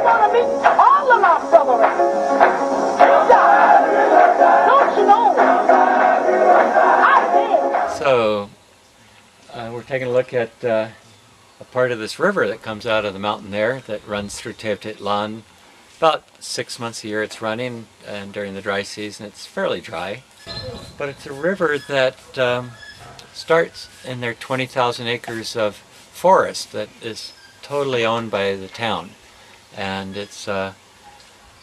want to meet all of my brethren. Don't you know? I did. So, we're taking a look at a part of this river that comes out of the mountain there that runs through Teotitlan. About 6 months a year it's running, and during the dry season it's fairly dry. But it's a river that starts in their 20,000 acres of forest that is totally owned by the town. And it's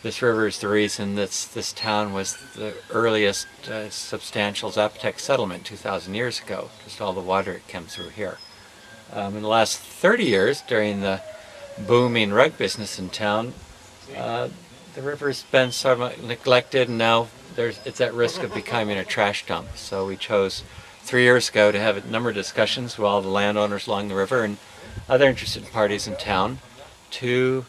this river is the reason that this town was the earliest substantial Zapotec settlement 2,000 years ago. Just all the water that came through here. In the last 30 years, during the booming rug business in town, the river's been sort of neglected, and now it's at risk of becoming a trash dump. So we chose 3 years ago to have a number of discussions with all the landowners along the river and other interested parties in town to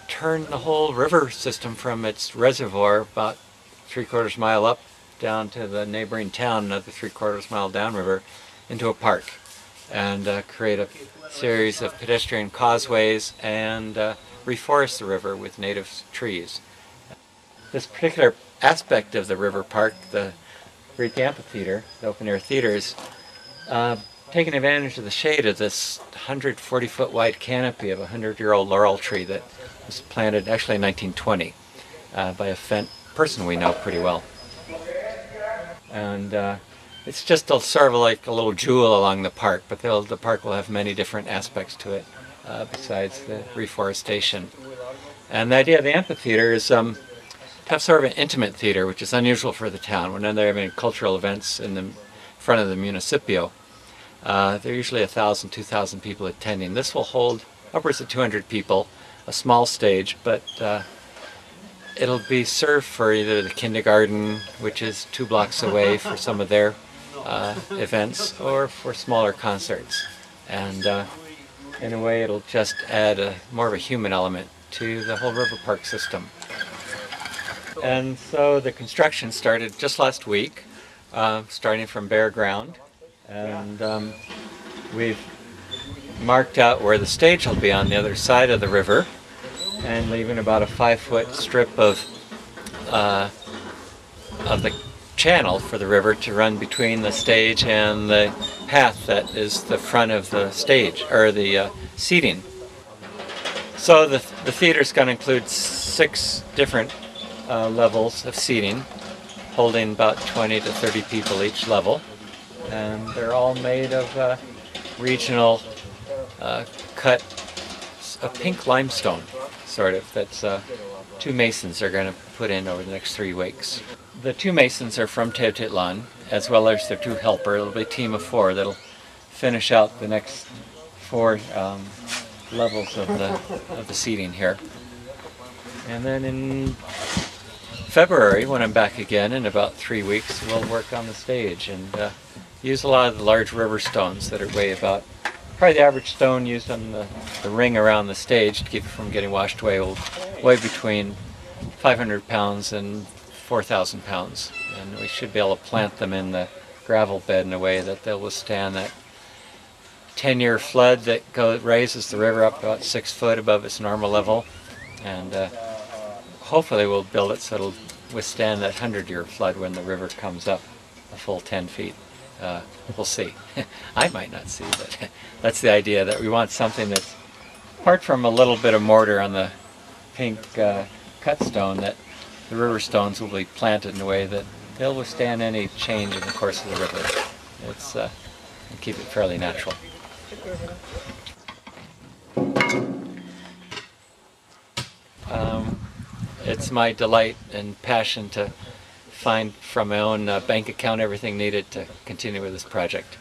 turn the whole river system from its reservoir about 3/4 mile up down to the neighboring town, another 3/4 mile downriver, into a park, and create a series of pedestrian causeways and reforest the river with native trees. This particular aspect of the river park, the amphitheater, the open-air theater, is taking advantage of the shade of this 140-foot wide canopy of a 100-year-old laurel tree that was planted actually in 1920 by a person we know pretty well. And it's just sort of like a little jewel along the park, but the park will have many different aspects to it besides the reforestation. And the idea of the amphitheater is to have sort of an intimate theater, which is unusual for the town. Whenever they're having cultural events in the front of the municipio, there are usually 1,000, 2,000 people attending. This will hold upwards of 200 people, a small stage, but it'll be served for either the kindergarten, which is 2 blocks away, for some of their events, or for smaller concerts. And in a way it'll just add more of a human element to the whole river park system. And so the construction started just last week, starting from bare ground, and we've marked out where the stage will be on the other side of the river, and leaving about a 5-foot strip of the channel for the river to run between the stage and the path that is the front of the stage, or the seating. So the theater's going to include 6 different levels of seating, holding about 20 to 30 people each level, and they're all made of regional cut pink limestone, sort of, that's 2 masons are going to put in over the next 3 weeks. The 2 masons are from Teotitlan, as well as their 2 helpers. It'll be a team of 4 that'll finish out the next 4 levels of the seating here. And then in February, when I'm back again in about 3 weeks, we'll work on the stage and use a lot of the large river stones that are weigh about, probably the average stone used on the ring around the stage to keep it from getting washed away will weigh between 500 pounds and 4,000 pounds. And we should be able to plant them in the gravel bed in a way that they'll withstand that 10-year flood that raises the river up about 6 foot above its normal level. And hopefully we'll build it so it'll withstand that 100-year flood when the river comes up a full 10 feet. We'll see. I might not see, but that's the idea, that we want something that's, apart from a little bit of mortar on the pink cut stone, that the river stones will be planted in a way that they'll withstand any change in the course of the river. It's and keep it fairly natural. It's my delight and passion to find from my own bank account everything needed to continue with this project.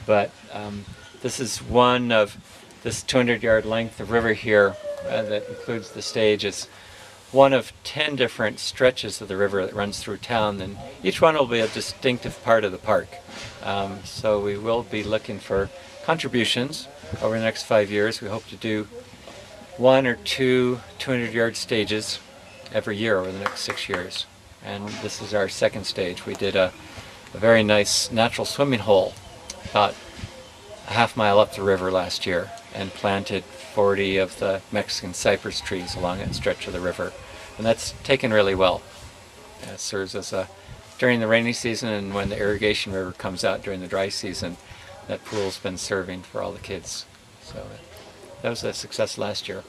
But this is one of this 200-yard length of river here that includes the stage. It's one of 10 different stretches of the river that runs through town, and each one will be a distinctive part of the park. So we will be looking for contributions over the next 5 years. We hope to do 1 or 2 200-yard stages every year over the next 6 years. And this is our second stage. We did a very nice natural swimming hole about a half mile up the river last year and planted 40 of the Mexican cypress trees along that stretch of the river. And that's taken really well. It serves as a, during the rainy season and when the irrigation river comes out during the dry season, that pool's been serving for all the kids. So that was a success last year.